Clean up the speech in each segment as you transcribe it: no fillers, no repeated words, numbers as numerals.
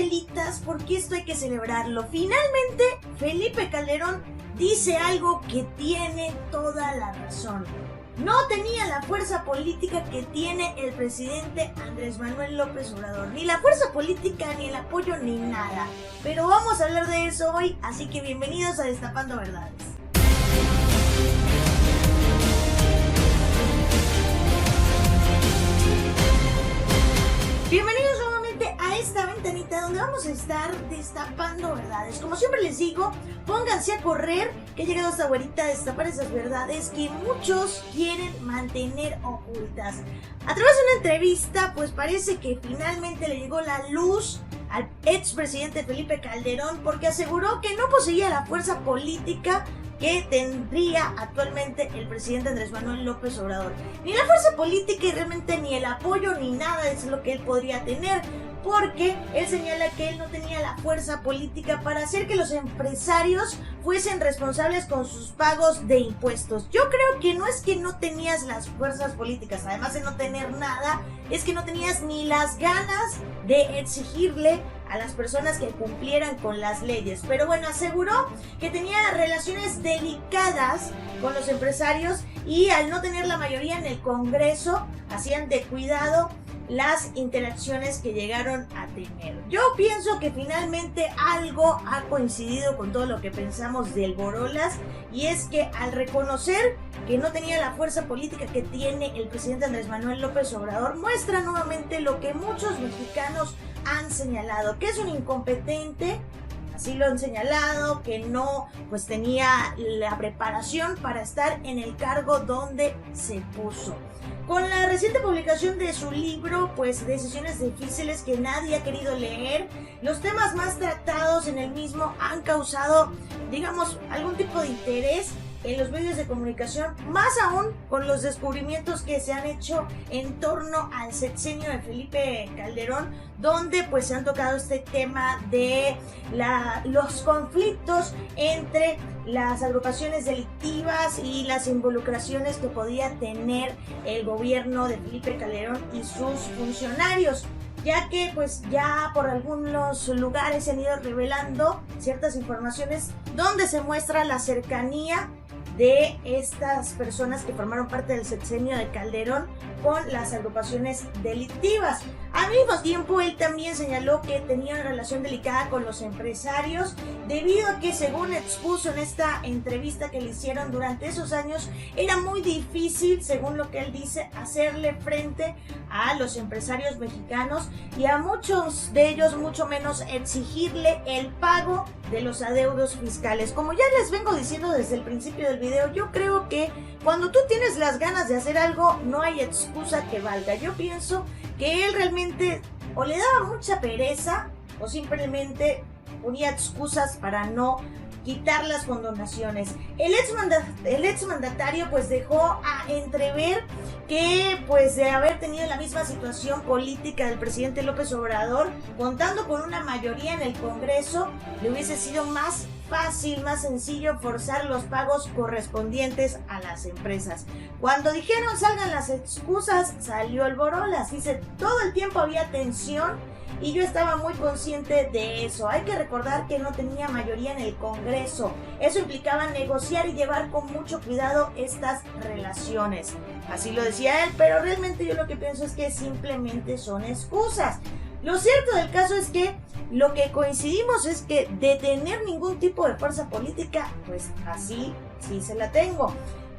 chelitas porque esto hay que celebrarlo. Finalmente, Felipe Calderón dice algo que tiene toda la razón. No tenía la fuerza política que tiene el presidente Andrés Manuel López Obrador. Ni la fuerza política, ni el apoyo, ni nada. Pero vamos a hablar de eso hoy, así que bienvenidos a Destapando Verdades. Bienvenidos nuevamente a esta ventanita donde vamos a estar destapando verdades. Como siempre les digo, pónganse a correr, que ha llegado esta güerita a destapar esas verdades que muchos quieren mantener ocultas. A través de una entrevista, pues parece que finalmente le llegó la luz al expresidente Felipe Calderón porque aseguró que no poseía la fuerza política que tendría actualmente el presidente Andrés Manuel López Obrador. Ni la fuerza política y realmente ni el apoyo ni nada es lo que él podría tener, porque él señala que él no tenía la fuerza política para hacer que los empresarios fuesen responsables con sus pagos de impuestos. Yo creo que no es que no tenías las fuerzas políticas, además de no tener nada, es que no tenías ni las ganas de exigirle a las personas que cumplieran con las leyes. Pero bueno, aseguró que tenía relaciones delicadas con los empresarios y al no tener la mayoría en el Congreso, hacían de cuidado las interacciones que llegaron a tener. Yo pienso que finalmente algo ha coincidido con todo lo que pensamos del Borolas, y es que al reconocer que no tenía la fuerza política que tiene el presidente Andrés Manuel López Obrador, muestra nuevamente lo que muchos mexicanos han señalado, que es un incompetente. Así lo han señalado, que no pues tenía la preparación para estar en el cargo donde se puso. Con la reciente publicación de su libro, pues Decisiones Difíciles que nadie ha querido leer, los temas más tratados en el mismo han causado, digamos, algún tipo de interés en los medios de comunicación, más aún con los descubrimientos que se han hecho en torno al sexenio de Felipe Calderón, donde pues se han tocado este tema de los conflictos entre las agrupaciones delictivas y las involucraciones que podía tener el gobierno de Felipe Calderón y sus funcionarios, ya que pues ya por algunos lugares se han ido revelando ciertas informaciones donde se muestra la cercanía de estas personas que formaron parte del sexenio de Calderón con las agrupaciones delictivas. Al mismo tiempo, él también señaló que tenía una relación delicada con los empresarios, debido a que, según expuso en esta entrevista que le hicieron durante esos años, era muy difícil, según lo que él dice, hacerle frente a los empresarios mexicanos y a muchos de ellos, mucho menos exigirle el pago de los adeudos fiscales. Como ya les vengo diciendo desde el principio del video, yo creo que cuando tú tienes las ganas de hacer algo, no hay excusa que valga. Yo pienso que él realmente o le daba mucha pereza o simplemente ponía excusas para no quitar las condonaciones. El exmandatario pues dejó a entrever que pues de haber tenido la misma situación política del presidente López Obrador, contando con una mayoría en el Congreso, le hubiese sido más fácil, más sencillo forzar los pagos correspondientes a las empresas. Cuando dijeron salgan las excusas, salió el Borolas. Dice, todo el tiempo había tensión y yo estaba muy consciente de eso. Hay que recordar que no tenía mayoría en el Congreso. Eso implicaba negociar y llevar con mucho cuidado estas relaciones. Así lo decía él, pero realmente yo lo que pienso es que simplemente son excusas. Lo cierto del caso es que lo que coincidimos es que de tener ningún tipo de fuerza política, pues así sí se la tengo.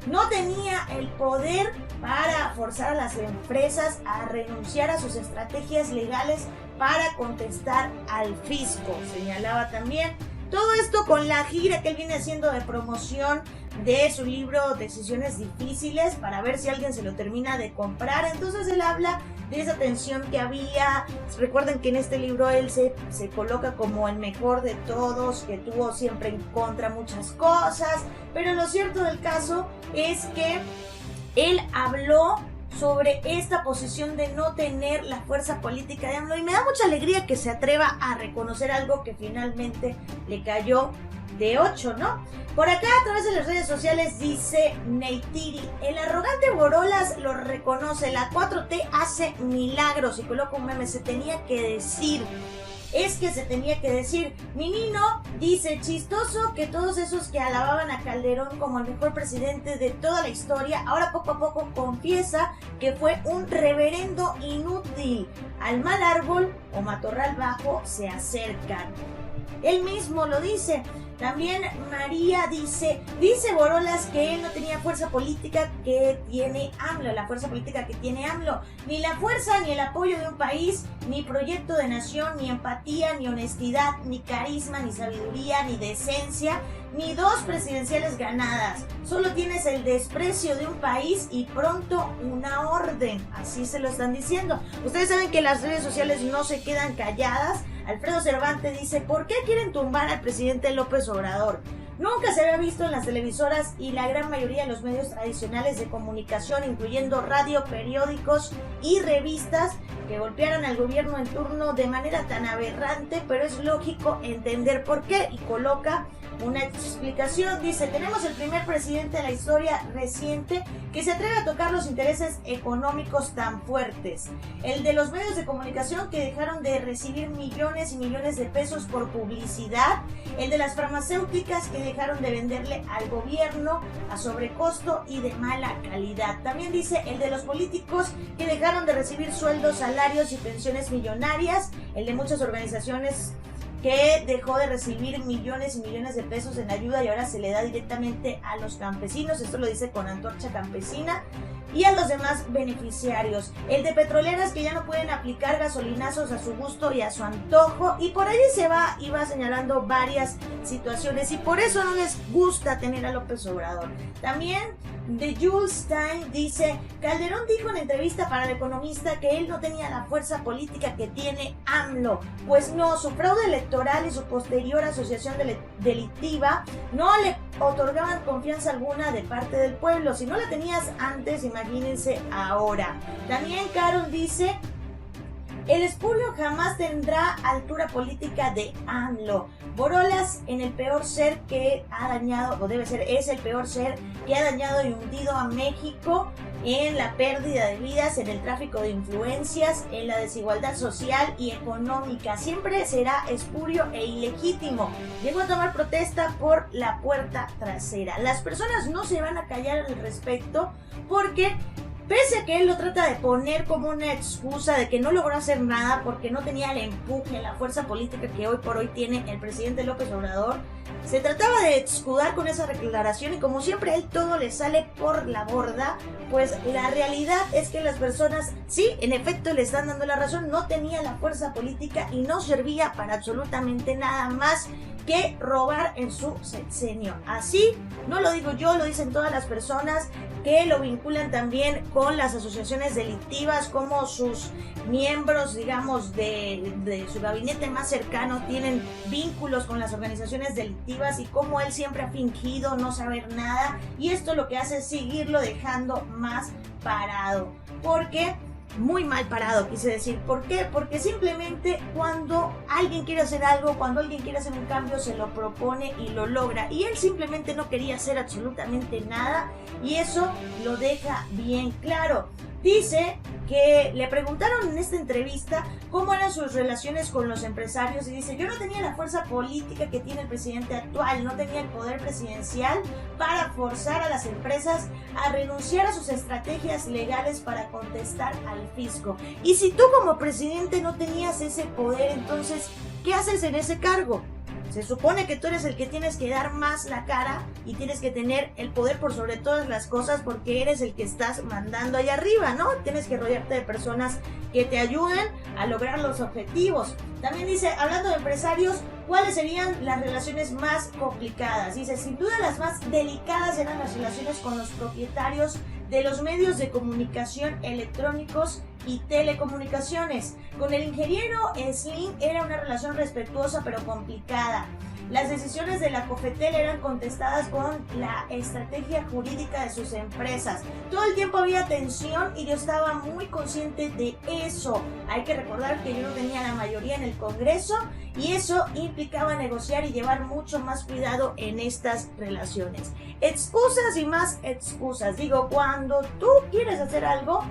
No tenía el poder para forzar a las empresas a renunciar a sus estrategias legales para contestar al fisco, señalaba también. Todo esto con la gira que él viene haciendo de promoción de su libro Decisiones Difíciles, para ver si alguien se lo termina de comprar. Entonces él habla de esa tensión que había. Recuerden que en este libro él se coloca como el mejor de todos, que tuvo siempre en contra muchas cosas, pero lo cierto del caso es que él habló sobre esta posición de no tener la fuerza política de AMLO, y me da mucha alegría que se atreva a reconocer algo que finalmente le cayó de 8, ¿no? Por acá, a través de las redes sociales, dice Neytiri, el arrogante Borolas lo reconoce, la 4T hace milagros, y coloca un meme, se tenía que decir. es que se tenía que decir. Minino dice, chistoso que todos esos que alababan a Calderón como el mejor presidente de toda la historia, ahora poco a poco confiesa que fue un reverendo inútil. Al mal árbol o matorral bajo se acercan. Él mismo lo dice. También María dice Borolas que él no tenía fuerza política que tiene AMLO, la fuerza política que tiene AMLO, ni la fuerza ni el apoyo de un país, ni proyecto de nación, ni empatía, ni honestidad, ni carisma, ni sabiduría, ni decencia, ni 2 presidenciales ganadas. Solo tienes el desprecio de un país y pronto una orden. Así se lo están diciendo. Ustedes saben que las redes sociales no se quedan calladas. Alfredo Cervantes dice, ¿por qué quieren tumbar al presidente López Obrador? Nunca se había visto en las televisoras y la gran mayoría de los medios tradicionales de comunicación, incluyendo radio, periódicos y revistas, que golpearan al gobierno en turno de manera tan aberrante, pero es lógico entender por qué, y coloca una explicación. Dice, tenemos el primer presidente de la historia reciente que se atreve a tocar los intereses económicos tan fuertes. El de los medios de comunicación que dejaron de recibir millones y millones de pesos por publicidad. El de las farmacéuticas que dejaron de venderle al gobierno a sobrecosto y de mala calidad. También dice el de los políticos que dejaron de recibir sueldos, salarios y pensiones millonarias. El de muchas organizaciones que dejó de recibir millones y millones de pesos en ayuda y ahora se le da directamente a los campesinos. Esto lo dice con Antorcha Campesina. Y a los demás beneficiarios. El de petroleras que ya no pueden aplicar gasolinazos a su gusto y a su antojo. Y por ahí y va señalando varias situaciones. Y por eso no les gusta tener a López Obrador. También de Jules Stein dice, Calderón dijo en entrevista para El Economista que él no tenía la fuerza política que tiene AMLO. Pues no, su fraude electoral y su posterior asociación delictiva no le otorgaban confianza alguna de parte del pueblo. Si no la tenías antes, imagínense ahora. También Carol dice, el espurio jamás tendrá altura política de AMLO. Borolas en el peor ser que ha dañado, o debe ser, es el peor ser que ha dañado y hundido a México en la pérdida de vidas, en el tráfico de influencias, en la desigualdad social y económica. Siempre será espurio e ilegítimo. Llegó a tomar protesta por la puerta trasera. Las personas no se van a callar al respecto porque pese a que él lo trata de poner como una excusa de que no logró hacer nada porque no tenía el empuje, la fuerza política que hoy por hoy tiene el presidente López Obrador, se trataba de escudar con esa declaración y como siempre a él todo le sale por la borda, pues la realidad es que las personas, sí, en efecto le están dando la razón, no tenía la fuerza política y no servía para absolutamente nada más que robar en su sexenio. Así, no lo digo yo, lo dicen todas las personas que lo vinculan también con las asociaciones delictivas, como sus miembros, digamos, de su gabinete más cercano tienen vínculos con las organizaciones delictivas y como él siempre ha fingido no saber nada, y esto lo que hace es seguirlo dejando más parado, porque muy mal parado, quise decir. ¿Por qué? Porque simplemente cuando alguien quiere hacer algo, cuando alguien quiere hacer un cambio, se lo propone y lo logra. Y él simplemente no quería hacer absolutamente nada y eso lo deja bien claro. Dice que le preguntaron en esta entrevista cómo eran sus relaciones con los empresarios y dice, yo no tenía la fuerza política que tiene el presidente actual, no tenía el poder presidencial para forzar a las empresas a renunciar a sus estrategias legales para contestar al fisco. Y si tú como presidente no tenías ese poder, entonces, ¿qué haces en ese cargo? Se supone que tú eres el que tienes que dar más la cara y tienes que tener el poder por sobre todas las cosas porque eres el que estás mandando allá arriba, ¿no? Tienes que rodearte de personas que te ayuden a lograr los objetivos. También dice, hablando de empresarios, ¿cuáles serían las relaciones más complicadas? Dice, sin duda las más delicadas eran las relaciones con los propietarios de los medios de comunicación electrónicos y telecomunicaciones. Con el ingeniero Slim era una relación respetuosa pero complicada. Las decisiones de la Cofetel eran contestadas con la estrategia jurídica de sus empresas. Todo el tiempo había tensión y yo estaba muy consciente de eso. Hay que recordar que yo no tenía la mayoría en el Congreso y eso implicaba negociar y llevar mucho más cuidado en estas relaciones. Excusas y más excusas. Digo, cuando tú quieres hacer algo,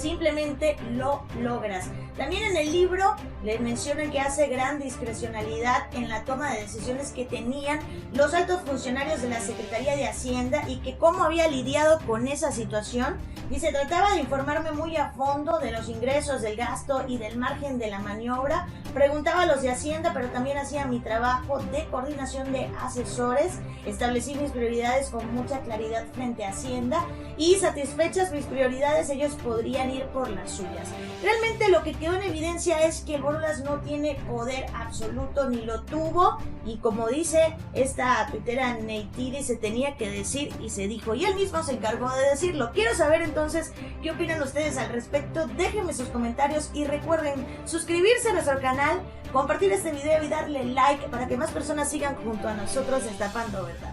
simplemente lo logras. También en el libro les mencionan que hace gran discrecionalidad en la toma de decisiones que tenían los altos funcionarios de la Secretaría de Hacienda y que cómo había lidiado con esa situación. Dice, trataba de informarme muy a fondo de los ingresos, del gasto y del margen de la maniobra. Preguntaba a los de Hacienda, pero también hacía mi trabajo de coordinación de asesores. Establecí mis prioridades con mucha claridad frente a Hacienda y satisfechas mis prioridades, ellos podrían ir por las suyas. Realmente lo que quedó en evidencia es que el Borolas no tiene poder absoluto ni lo tuvo, y como dice esta tuitera Neytiri, se tenía que decir y se dijo, y él mismo se encargó de decirlo. Quiero saber entonces qué opinan ustedes al respecto. Déjenme sus comentarios y recuerden suscribirse a nuestro canal, compartir este video y darle like para que más personas sigan junto a nosotros destapando verdad.